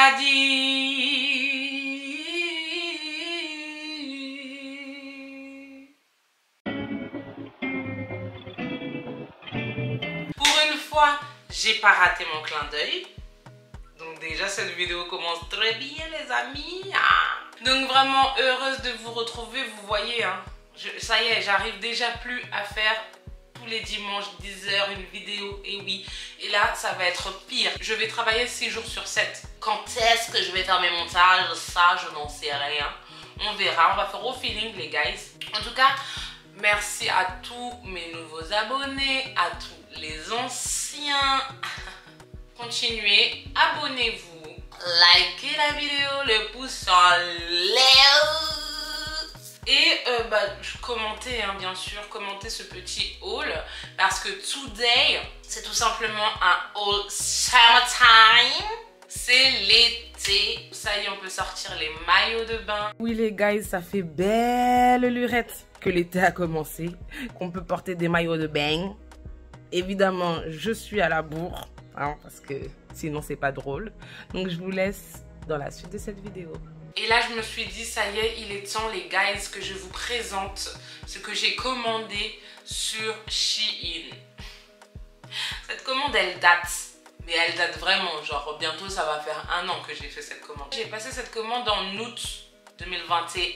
paradis. Pour une fois, j'ai pas raté mon clin d'œil. Donc déjà cette vidéo commence très bien les amis. Donc vraiment heureuse de vous retrouver, vous voyez hein. Ça y est, j'arrive déjà plus à faire tous les dimanches 10h une vidéo, et oui. Et là ça va être pire. Je vais travailler 6 jours sur 7. Quand est-ce que je vais faire mes montages? Ça je n'en sais rien. On verra, on va faire au feeling les guys. En tout cas, merci à tous mes nouveaux abonnés, à tous les anciens. Continuez, abonnez-vous, likez la vidéo, le pouce en l'air. Et commentez hein, bien sûr, commentez ce petit haul parce que today c'est tout simplement un haul summertime. C'est l'été, ça y est on peut sortir les maillots de bain. Oui les guys, ça fait belle lurette que l'été a commencé, qu'on peut porter des maillots de bain. Évidemment je suis à la bourre hein, parce que sinon c'est pas drôle. Donc je vous laisse dans la suite de cette vidéo. Et là je me suis dit ça y est, il est temps les guys que je vous présente ce que j'ai commandé sur Shein. Cette commande elle date, mais elle date vraiment, genre bientôt ça va faire 1 an que j'ai fait cette commande. J'ai passé cette commande en août 2021.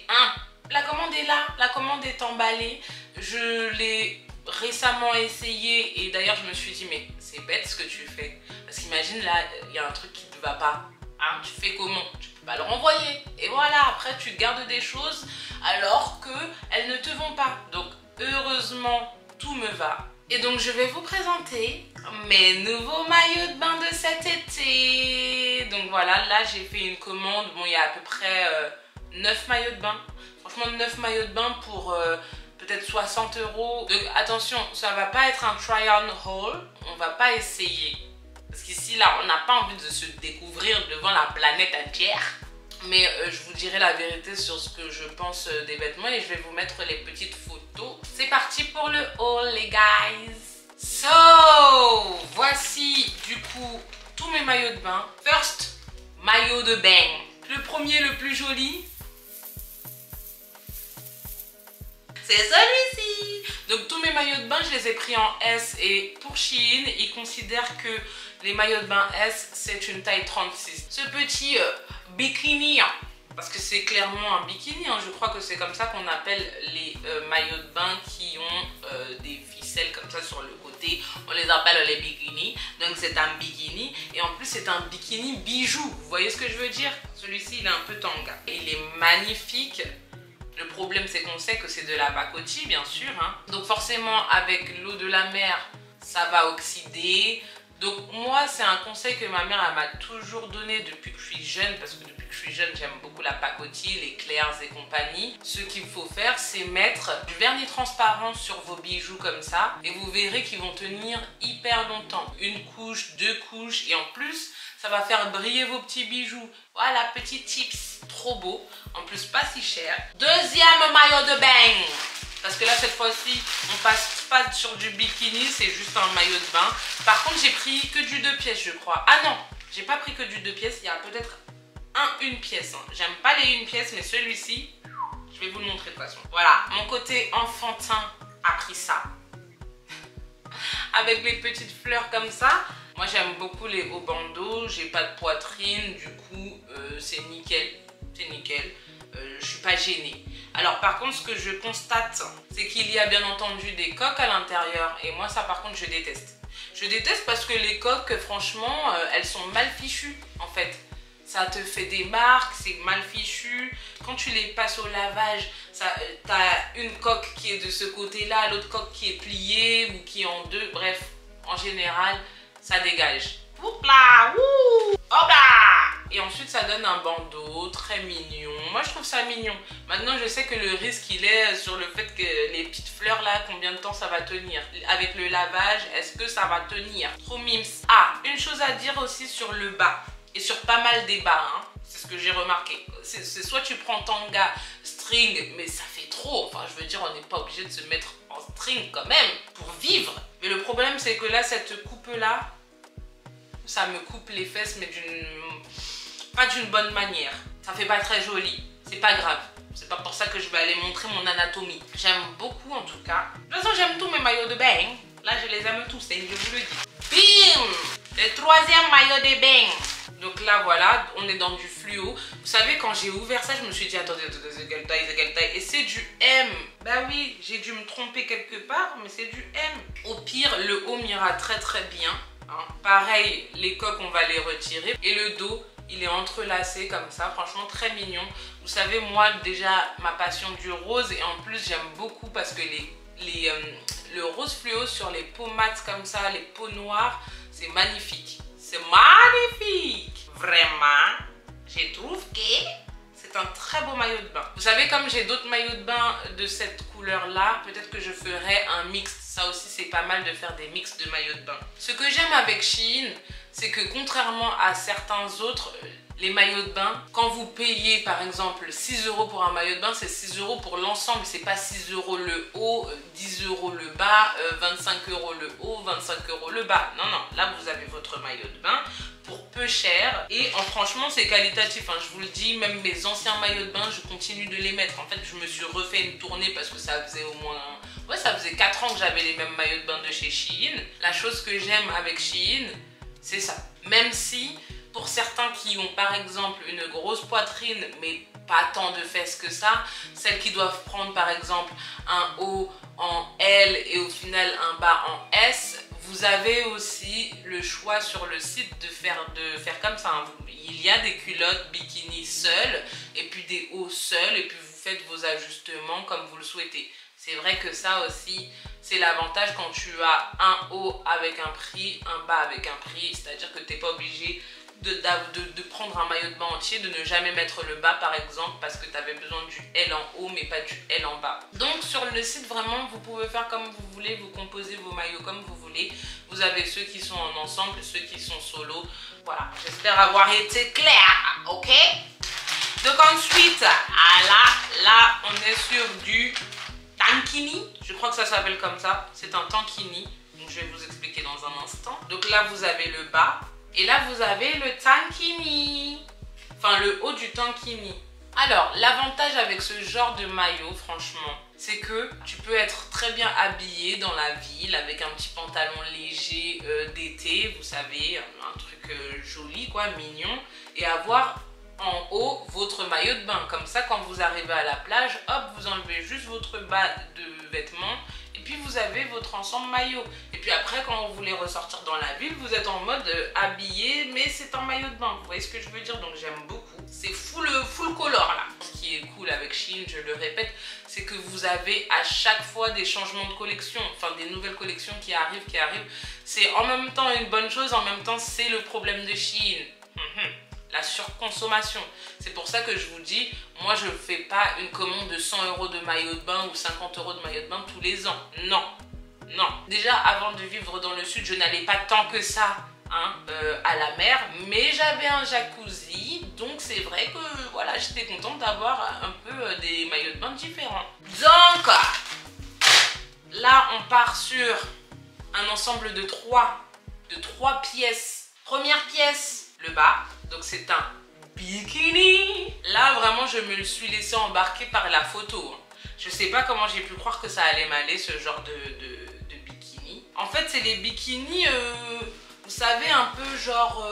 La commande est là, la commande est emballée. Je l'ai récemment essayé et d'ailleurs je me suis dit mais c'est bête ce que tu fais. Parce qu'imagine là, il y a un truc qui ne va pas. Hein, tu fais comment? Tu peux pas le renvoyer. Et voilà, après tu gardes des choses alors qu'elles ne te vont pas. Donc heureusement, tout me va. Et donc je vais vous présenter mes nouveaux maillots de bain de cet été. Donc voilà, là j'ai fait une commande. Bon, il y a à peu près 9 maillots de bain. Franchement, 9 maillots de bain pour peut-être 60 €. Donc attention, ça va pas être un try-on haul. On va pas essayer. Parce qu'ici, là, on n'a pas envie de se découvrir devant la planète entière. Mais je vous dirai la vérité sur ce que je pense des vêtements et je vais vous mettre les petites photos. C'est parti pour le haul, les guys. So, voici du coup tous mes maillots de bain. First, maillot de bain. Le premier, le plus joli, c'est celui-ci. Donc tous mes maillots de bain, je les ai pris en S et pour Shein, ils considèrent que les maillots de bain S, c'est une taille 36. Ce petit bikini, parce que c'est clairement un bikini, hein, je crois que c'est comme ça qu'on appelle les maillots de bain qui ont des ficelles comme ça sur le côté. On les appelle les bikinis. Donc c'est un bikini et en plus c'est un bikini bijou. Vous voyez ce que je veux dire? Celui-ci, il est un peu tanga et il est magnifique. Le problème, c'est qu'on sait que c'est de la pacotille, bien sûr. Hein. Donc forcément, avec l'eau de la mer, ça va oxyder. Donc moi, c'est un conseil que ma mère m'a toujours donné depuis que je suis jeune. Parce que depuis que je suis jeune, j'aime beaucoup la pacotille, les clairs et compagnie. Ce qu'il faut faire, c'est mettre du vernis transparent sur vos bijoux comme ça. Et vous verrez qu'ils vont tenir hyper longtemps. 1 couche, 2 couches. Et en plus, ça va faire briller vos petits bijoux. Voilà, petit tips. Trop beau. En plus, pas si cher. Deuxième maillot de bain. Parce que là, cette fois-ci, on passe pas sur du bikini. C'est juste un maillot de bain. Par contre, j'ai pris que du 2 pièces, je crois. Ah non, j'ai pas pris que du 2 pièces. Il y a peut-être une pièce. Hein. J'aime pas les 1 pièce, mais celui-ci, je vais vous le montrer de toute façon. Voilà, mon côté enfantin a pris ça. Avec les petites fleurs comme ça. Moi j'aime beaucoup les hauts bandeaux, j'ai pas de poitrine, du coup c'est nickel, je suis pas gênée. Alors par contre ce que je constate, c'est qu'il y a bien entendu des coques à l'intérieur et moi ça par contre je déteste. Je déteste parce que les coques franchement elles sont mal fichues en fait. Ça te fait des marques, c'est mal fichu. Quand tu les passes au lavage, t'as une coque qui est de ce côté-là, l'autre coque qui est pliée ou qui est en deux. Bref, en général, ça dégage. Hop là, wouh, hop là. Et ensuite, ça donne un bandeau très mignon. Moi, je trouve ça mignon. Maintenant, je sais que le risque, il est sur le fait que les petites fleurs là, combien de temps ça va tenir. Avec le lavage, est-ce que ça va tenir? Trop mimes. Ah, une chose à dire aussi sur le bas. Et sur pas mal des bas, hein. C'est ce que j'ai remarqué. C'est soit tu prends tanga, string, mais ça fait trop. Enfin, je veux dire, on n'est pas obligé de se mettre en string quand même pour vivre. Mais le problème, c'est que là, cette coupe-là, ça me coupe les fesses, mais d'une pas d'une bonne manière. Ça fait pas très joli. C'est pas grave. C'est pas pour ça que je vais aller montrer mon anatomie. J'aime beaucoup en tout cas. De toute façon, j'aime tous mes maillots de bain. Là, je les aime tous, et je vous le dis. Bim! Le troisième maillot de bain. Donc là, voilà, on est dans du fluo. Vous savez, quand j'ai ouvert ça, je me suis dit, attendez, c'est quelle taille, c'est quelle taille? Et c'est du M. Bah oui, j'ai dû me tromper quelque part, mais c'est du M. Au pire, le haut m'ira très très bien. Hein. Pareil, les coques, on va les retirer. Et le dos, il est entrelacé comme ça, franchement très mignon. Vous savez, moi, déjà, ma passion du rose. Et en plus, j'aime beaucoup parce que le rose fluo sur les peaux mates comme ça, les peaux noires, c'est magnifique. C'est magnifique. Vraiment, je trouve que c'est un très beau maillot de bain. Vous savez, comme j'ai d'autres maillots de bain de cette couleur-là, peut-être que je ferai un mix. Ça aussi, c'est pas mal de faire des mix de maillots de bain. Ce que j'aime avec Shein, c'est que contrairement à certains autres, les maillots de bain, quand vous payez par exemple 6 € pour un maillot de bain, c'est 6 € pour l'ensemble. C'est pas 6 € le haut, 10 € le bas, 25 € le haut, 25 € le bas. Non, non, là vous avez votre maillot de bain pour peu cher. Et franchement, c'est qualitatif. Hein. Je vous le dis, même mes anciens maillots de bain, je continue de les mettre. En fait, je me suis refait une tournée parce que ça faisait au moins... Ouais, ça faisait 4 ans que j'avais les mêmes maillots de bain de chez Shein. La chose que j'aime avec Shein, c'est ça. Même si... Pour certains qui ont par exemple une grosse poitrine mais pas tant de fesses que ça, celles qui doivent prendre par exemple un haut en L et au final un bas en S, vous avez aussi le choix sur le site de faire comme ça. Il y a des culottes bikini seules et puis des hauts seuls et puis vous faites vos ajustements comme vous le souhaitez. C'est vrai que ça aussi, c'est l'avantage quand tu as un haut avec un prix, un bas avec un prix, c'est-à-dire que tu n'es pas obligé de prendre un maillot de bain entier, de ne jamais mettre le bas par exemple parce que tu avais besoin du L en haut mais pas du L en bas. Donc sur le site vraiment vous pouvez faire comme vous voulez, vous composez vos maillots comme vous voulez. Vous avez ceux qui sont en ensemble, ceux qui sont solo. Voilà, j'espère avoir été clair, ok? Donc ensuite, là on est sur du tankini, je crois que ça s'appelle comme ça, c'est un tankini. Donc je vais vous expliquer dans un instant. Donc là vous avez le bas. Et là, vous avez le tankini. Enfin, le haut du tankini. Alors, l'avantage avec ce genre de maillot, franchement, c'est que tu peux être très bien habillé dans la ville avec un petit pantalon léger d'été, vous savez, un truc joli, quoi, mignon, et avoir en haut votre maillot de bain. Comme ça, quand vous arrivez à la plage, hop, vous enlevez juste votre bas de vêtements et puis vous avez votre ensemble maillot. Et puis après, quand vous voulez ressortir dans la ville, vous êtes en mode habillé, mais c'est un maillot de bain. Vous voyez ce que je veux dire? Donc j'aime beaucoup. C'est full color là. Ce qui est cool avec Shein, je le répète, c'est que vous avez à chaque fois des changements de collection, enfin des nouvelles collections qui arrivent. C'est en même temps une bonne chose, en même temps c'est le problème de Shein. La surconsommation. C'est pour ça que je vous dis, moi je ne fais pas une commande de 100 € de maillot de bain ou 50 € de maillot de bain tous les ans. Non, non. Déjà avant de vivre dans le sud, je n'allais pas tant que ça à la mer, mais j'avais un jacuzzi, donc c'est vrai que voilà, j'étais contente d'avoir un peu des maillots de bain différents. Donc là on part sur un ensemble de trois pièces. Première pièce, le bas, donc c'est un bikini. Là vraiment je me suis laissée embarquer par la photo. Je sais pas comment j'ai pu croire que ça allait m'aller ce genre de bikini. En fait c'est les bikinis, vous savez, un peu genre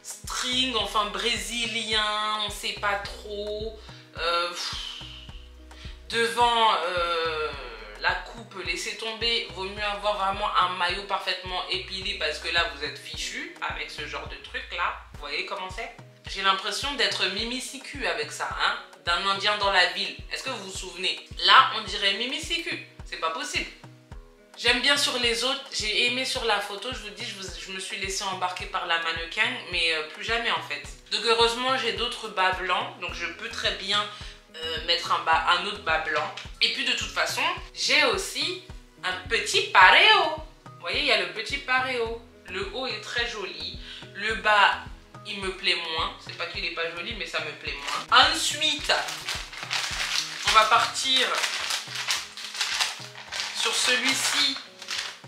string, enfin brésilien, on sait pas trop. Devant la coupe, laissez tomber, vaut mieux avoir vraiment un maillot parfaitement épilé parce que là vous êtes fichu avec ce genre de truc là. Vous voyez comment c'est? J'ai l'impression d'être Mimi Siku avec ça, hein, d'un indien dans la ville. Est-ce que vous vous souvenez? Là on dirait Mimi Siku, c'est pas possible. J'aime bien sur les autres, j'ai aimé sur la photo, je vous dis, je me suis laissée embarquer par la mannequin, mais plus jamais en fait. Donc heureusement j'ai d'autres bas blancs, donc je peux très bien mettre un autre bas blanc. Et puis de toute façon, j'ai aussi un petit pareo. Vous voyez, il y a le petit pareo. Le haut est très joli, le bas il me plaît moins. C'est pas qu'il est pas joli, mais ça me plaît moins. Ensuite, on va partir sur celui-ci.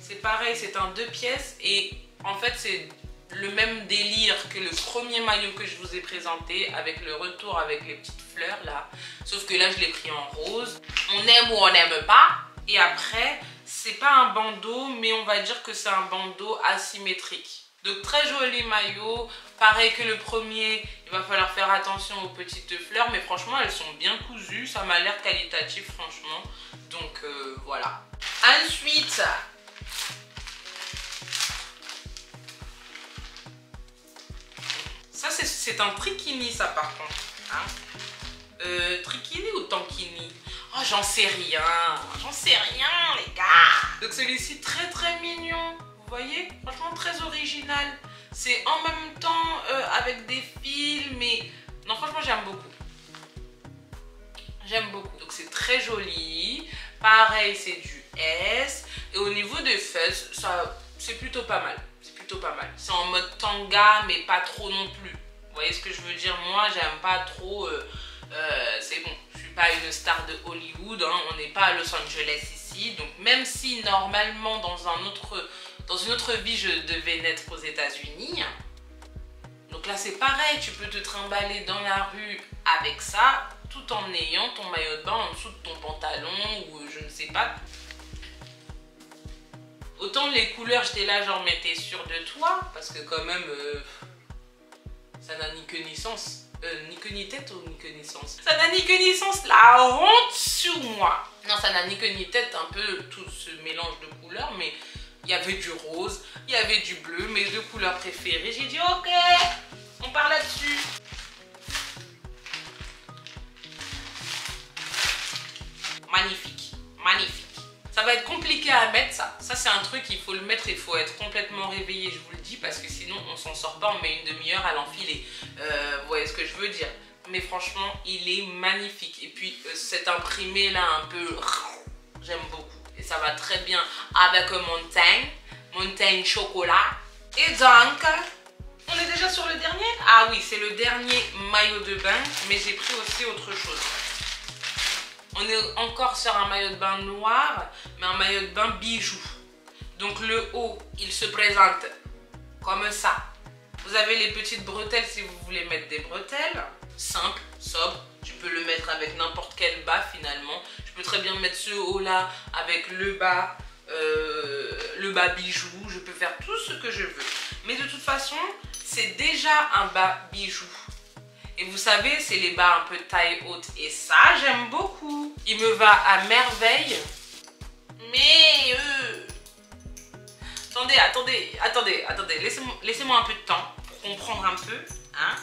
C'est pareil, c'est un 2 pièces et en fait c'est le même délire que le premier maillot que je vous ai présenté, avec le retour avec les petites fleurs là. Sauf que là, je l'ai pris en rose. On aime ou on n'aime pas. Et après, c'est pas un bandeau, mais on va dire que c'est un bandeau asymétrique. Donc très joli maillot. Pareil que le premier, il va falloir faire attention aux petites fleurs. Mais franchement, elles sont bien cousues. Ça m'a l'air qualitatif, franchement. Donc voilà. Ensuite... ça, c'est un trikini, ça, par contre. Hein? Trikini ou tankini? Oh, j'en sais rien. J'en sais rien, les gars. Donc, celui-ci, très, très mignon. Vous voyez? Franchement, très original. C'est en même temps avec des fils, mais... non, franchement, j'aime beaucoup. J'aime beaucoup. Donc, c'est très joli. Pareil, c'est du S. Et au niveau des fesses, ça, c'est plutôt pas mal. Pas mal. C'est en mode tanga, mais pas trop non plus. Vous voyez ce que je veux dire? Moi, j'aime pas trop. C'est bon, je suis pas une star de Hollywood. Hein, on n'est pas à Los Angeles ici. Donc, même si normalement, dans une autre vie, je devais naître aux États-Unis. Donc là, c'est pareil. Tu peux te trimballer dans la rue avec ça, tout en ayant ton maillot de bain en dessous de ton pantalon ou je ne sais pas. Autant les couleurs, j'étais là, j'en mettais sur de toi, parce que quand même, ça n'a ni queue ni sens. Ni queue ni tête ou ni queue ni sens? Ça n'a ni queue ni sens, la honte sur moi. Non, ça n'a ni queue ni tête, un peu tout ce mélange de couleurs, mais il y avait du rose, il y avait du bleu, mes deux couleurs préférées. J'ai dit, ok, on part là-dessus. Magnifique, magnifique. Ça va être compliqué à mettre, ça. Ça, c'est un truc, il faut le mettre, il faut être complètement réveillé, je vous le dis, parce que sinon, on s'en sort pas, on met une demi-heure à l'enfiler. Vous voyez ce que je veux dire? Mais franchement, il est magnifique. Et puis, cet imprimé-là, un peu... j'aime beaucoup. Et ça va très bien avec montagne chocolat. Et donc, on est déjà sur le dernier? Ah oui, c'est le dernier maillot de bain, mais j'ai pris aussi autre chose. On est encore sur un maillot de bain noir, mais un maillot de bain bijou. Donc le haut, il se présente comme ça. Vous avez les petites bretelles si vous voulez mettre des bretelles. Simple, sobre. Tu peux le mettre avec n'importe quel bas finalement. Je peux très bien mettre ce haut là avec le bas bijou. Je peux faire tout ce que je veux. Mais de toute façon, c'est déjà un bas bijou. Et vous savez, c'est les bas un peu taille haute. Et ça, j'aime beaucoup. Il me va à merveille. Mais... Attendez. Laissez-moi un peu de temps pour comprendre un peu. Hein?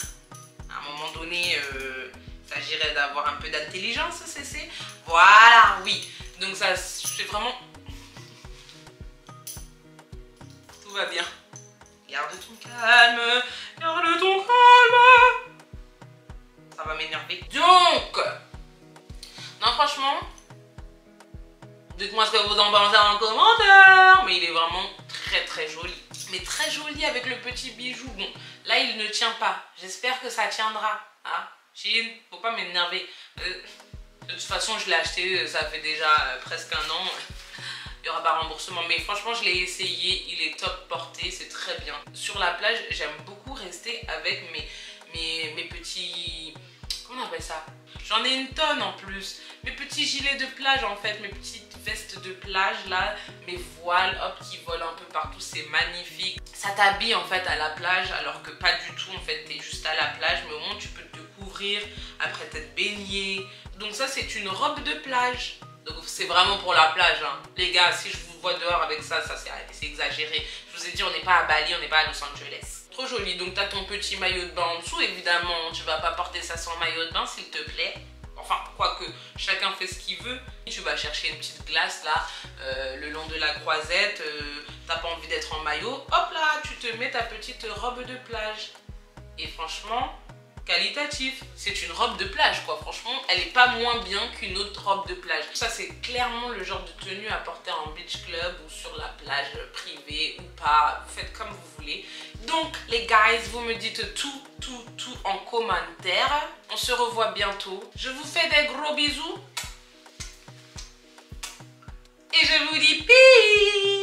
À un moment donné, il s'agirait d'avoir un peu d'intelligence, c'est. Voilà, oui. Donc ça, c'est vraiment... tout va bien. Garde ton calme. Garde ton calme. Ça va m'énerver. Donc, non, franchement, dites-moi ce que vous en pensez en commentaire. Mais il est vraiment très très joli. Mais très joli avec le petit bijou. Bon, là il ne tient pas. J'espère que ça tiendra. Hein? Chine, faut pas m'énerver. De toute façon, je l'ai acheté, ça fait déjà presque un an. Il n'y aura pas remboursement. Mais franchement, je l'ai essayé. Il est top porté. C'est très bien. Sur la plage, j'aime beaucoup rester avec mes petits... comment on appelle ça? J'en ai une tonne en plus. Mes petits gilets de plage en fait, mes petites vestes de plage là, mes voiles, hop, qui volent un peu partout, c'est magnifique. Ça t'habille en fait à la plage, alors que pas du tout en fait, t'es juste à la plage, mais au moins tu peux te couvrir, après t'être baigné. Donc ça c'est une robe de plage. Donc c'est vraiment pour la plage, hein. Les gars, si je vous vois dehors avec ça, c'est exagéré. Je vous ai dit, on n'est pas à Bali, on n'est pas à Los Angeles. Trop joli, donc tu as ton petit maillot de bain en dessous, évidemment, tu vas pas porter ça sans maillot de bain, s'il te plaît. Enfin, quoique, chacun fait ce qu'il veut. Tu vas chercher une petite glace là, le long de la croisette, t'as pas envie d'être en maillot, hop là, tu te mets ta petite robe de plage. Et franchement, qualitatif, c'est une robe de plage quoi, franchement, elle est pas moins bien qu'une autre robe de plage. Ça c'est clairement le genre de tenue à porter en beach club ou sur la plage privée ou pas, vous faites comme vous voulez. Donc les guys, vous me dites tout en commentaire. On se revoit bientôt. Je vous fais des gros bisous. Et je vous dis peace.